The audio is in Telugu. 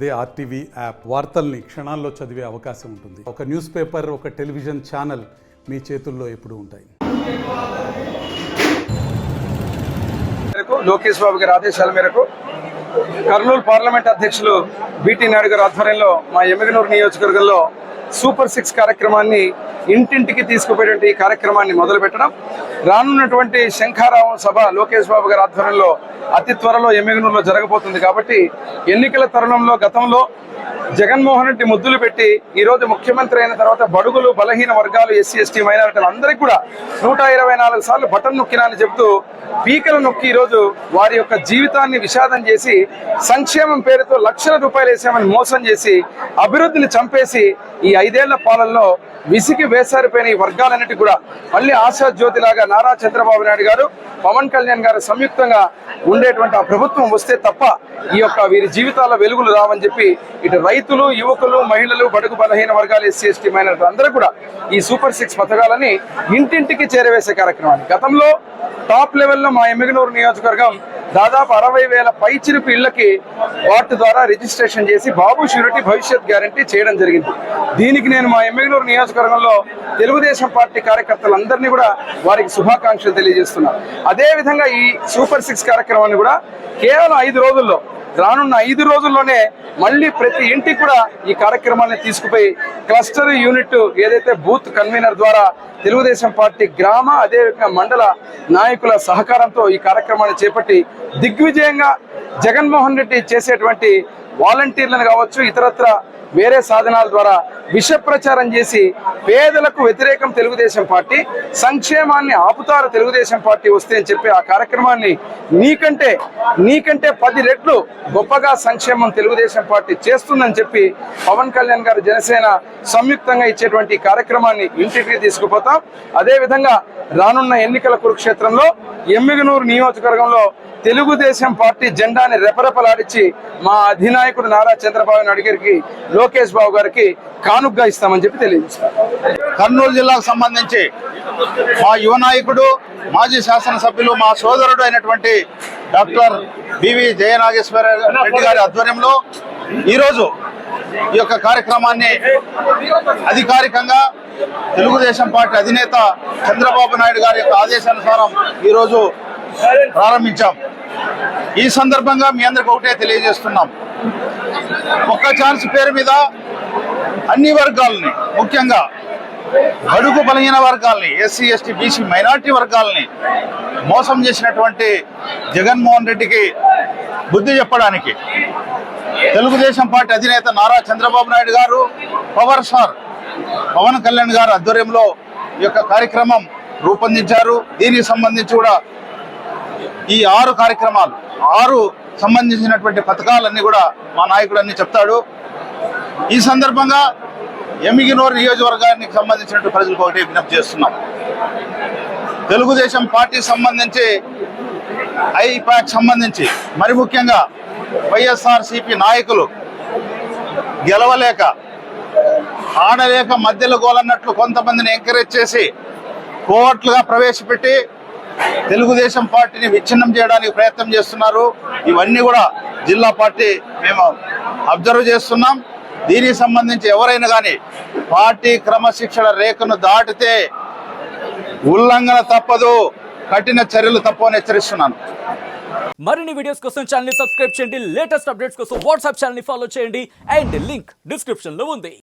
అదే ఆర్టీవీ యాప్ వార్తల్ని క్షణాల్లో చదివే అవకాశం ఉంటుంది. ఒక న్యూస్ పేపర్, ఒక టెలివిజన్ ఛానల్ మీ చేతుల్లో ఎప్పుడూ ఉంటాయి. లోకేష్ బాబు గారి ఆదేశాల మేరకు కర్నూలు పార్లమెంట్ అధ్యక్షులు బీటీ నాయుడు గారి ఆధ్వర్యంలో మా ఎమ్మిగనూరు నియోజకవర్గంలో సూపర్ 6 కార్యక్రమాన్ని ఇంటింటికి తీసుకుపోయేటువంటి ఈ కార్యక్రమాన్ని మొదలుపెట్టడం, రానున్నటువంటి శంఖారావం సభ లోకేష్ బాబు గారి ఆధ్వర్యంలో అతి త్వరలో ఎమ్మిగనూరులో జరగబోతుంది. కాబట్టి ఎన్నికల తరుణంలో గతంలో జగన్మోహన్ రెడ్డి ముద్దులు పెట్టి ఈరోజు ముఖ్యమంత్రి అయిన తర్వాత బడుగులు, బలహీన వర్గాలు, ఎస్సీ, ఎస్టీ, మైనారిటీలు అందరికీ కూడా 124 సార్లు బటన్ నొక్కినా అని చెబుతూ పీకలు నొక్కి ఈరోజు వారి యొక్క జీవితాన్ని విషాదం చేసి సంక్షేమం పేరుతో లక్షల రూపాయలు వేసామని మోసం చేసి అభివృద్ధిని చంపేసి ఈ 5 ఏళ్ల పాలనలో విసిగి వేసారిపోయిన ఈ వర్గాలన్నిటి కూడా మళ్ళీ ఆశా జ్యోతిలాగా నారా చంద్రబాబు నాయుడు గారు, పవన్ కళ్యాణ్ గారు సంయుక్తంగా ఉండేటువంటి ఆ ప్రభుత్వం వస్తే తప్ప ఈ యొక్క వీరి జీవితాల వెలుగులు రావని చెప్పి ఇటు రైతులు, యువకులు, మహిళలు, బడుగు బలహీన వర్గాలు, ఎస్సీ, ఎస్టీ, మైనారిటీలు అందరూ కూడా ఈ సూపర్ 6 పథకాలని ఇంటింటికి చేరవేసే కార్యక్రమాన్ని గతంలో టాప్ లెవెల్లో మా ఎమ్మిగనూరు నియోజకవర్గం దాదాపు 60,000 పైచిరుపు ఇళ్లకి వార్డు ద్వారా రిజిస్ట్రేషన్ చేసి బాబు షూరిటీ భవిష్యత్ గ్యారంటీ చేయడం జరిగింది. దీనికి నేను మా ఎమ్మిగనూరు నియోజకవర్గంలో తెలుగుదేశం పార్టీ కార్యకర్తలందరినీ కూడా వారికి శుభాకాంక్షలు తెలియజేస్తున్నా. అదేవిధంగా ఈ సూపర్ 6 కార్యక్రమాన్ని కూడా కేవలం 5 రోజుల్లో, రానున్న 5 రోజుల్లోనే మళ్ళీ ప్రతి ఇంటికి కూడా ఈ కార్యక్రమాన్ని తీసుకుపోయి క్లస్టర్ యూనిట్ ఏదైతే బూత్ కన్వీనర్ ద్వారా తెలుగుదేశం పార్టీ గ్రామ అదేవిధంగా మండల నాయకుల సహకారంతో ఈ కార్యక్రమాన్ని చేపట్టి దిగ్విజయంగా జగన్మోహన్ రెడ్డి చేసేటువంటి వాలంటీర్లను కావచ్చు, ఇతరత్ర వేరే సాధనాల ద్వారా విష ప్రచారం చేసి పేదలకు వ్యతిరేకం తెలుగుదేశం పార్టీ, సంక్షేమాన్ని ఆపుతారు తెలుగుదేశం పార్టీ వస్తే అని చెప్పి ఆ కార్యక్రమాన్ని నీకంటే 10 రెట్లు గొప్పగా సంక్షేమం తెలుగుదేశం పార్టీ చేస్తుందని చెప్పి పవన్ కళ్యాణ్ గారు, జనసేన సంయుక్తంగా ఇచ్చేటువంటి కార్యక్రమాన్ని ఇంటికి తీసుకుపోతాం. అదేవిధంగా రానున్న ఎన్నికల కురుక్షేత్రంలో ఎమ్మిగనూరు నియోజకవర్గంలో తెలుగుదేశం పార్టీ జెండాని రెపరెపలాడించి మా అధినాయకుడు నారా చంద్రబాబు నాయుడు గారికి, లోకేష్ బాబు గారికి కానుగ్గా ఇస్తామని చెప్పి తెలియజేస్తారు. కర్నూలు జిల్లాకు సంబంధించి మా యువ నాయకుడు, మాజీ శాసనసభ్యులు, మా సోదరుడు అయినటువంటి డాక్టర్ బివి జయనాగేశ్వర రెడ్డి గారి ఆధ్వర్యంలో ఈరోజు ఈ యొక్క కార్యక్రమాన్ని అధికారికంగా తెలుగుదేశం పార్టీ అధినేత చంద్రబాబు నాయుడు గారి యొక్క ఆదేశానుసారం ఈరోజు ప్రారంభించాం. ఈ సందర్భంగా మీ అందరికి ఒకటే తెలియజేస్తున్నాం, ఒక్క ఛాన్స్ పేరు మీద అన్ని వర్గాలని, ముఖ్యంగా బడుగు బలహీన వర్గాల్ని, ఎస్సీ, ఎస్టీ, బీసీ, మైనార్టీ వర్గాల్ని మోసం చేసినటువంటి జగన్మోహన్ రెడ్డికి బుద్ధి చెప్పడానికి తెలుగుదేశం పార్టీ అధినేత నారా చంద్రబాబు నాయుడు గారు, పవర్ స్టార్ పవన్ కళ్యాణ్ గారు ఆధ్వర్యంలో ఈ యొక్క కార్యక్రమం రూపొందించారు. దీనికి సంబంధించి కూడా ఈ 6 కార్యక్రమాలు, 6 సంబంధించినటువంటి పథకాలన్నీ కూడా మా నాయకుడు అన్ని చెప్తాడు. ఈ సందర్భంగా ఎమ్మిగనూరు నియోజకవర్గానికి సంబంధించినటువంటి ప్రజలకు ఒకటి విజ్ఞప్తి చేస్తున్నాం. తెలుగుదేశం పార్టీకి సంబంధించి, ఐపాక్ సంబంధించి, మరి ముఖ్యంగా వైఎస్ఆర్సీపీ నాయకులు గెలవలేక, ఆడలేక మధ్యలో గోలన్నట్లు కొంతమందిని ఎంకరేజ్ చేసి కోర్టులుగా ప్రవేశపెట్టి తెలుగుదేశం పార్టీని విచ్ఛిన్నం చేయడానికి ప్రయత్నం చేస్తున్నారు. ఇవన్నీ కూడా జిల్లా పార్టీ మేము అబ్జర్వ్ చేస్తున్నాం. దీనికి సంబంధించి ఎవరైనా కానీ పార్టీ క్రమశిక్షణ రేఖను దాటితే ఉల్లంఘన తప్పదు, కఠిన చర్యలు తప్పని హెచ్చరిస్తున్నాను. మరిన్ని వీడియోస్ కోసం ఛానల్ ని సబ్స్క్రైబ్ చేయండి, లేటెస్ట్ అప్డేట్స్ కోసం వాట్సాప్ ఛానల్ ని ఫాలో చేయండి అండ్ లింక్ డిస్క్రిప్షన్ లో ఉంది.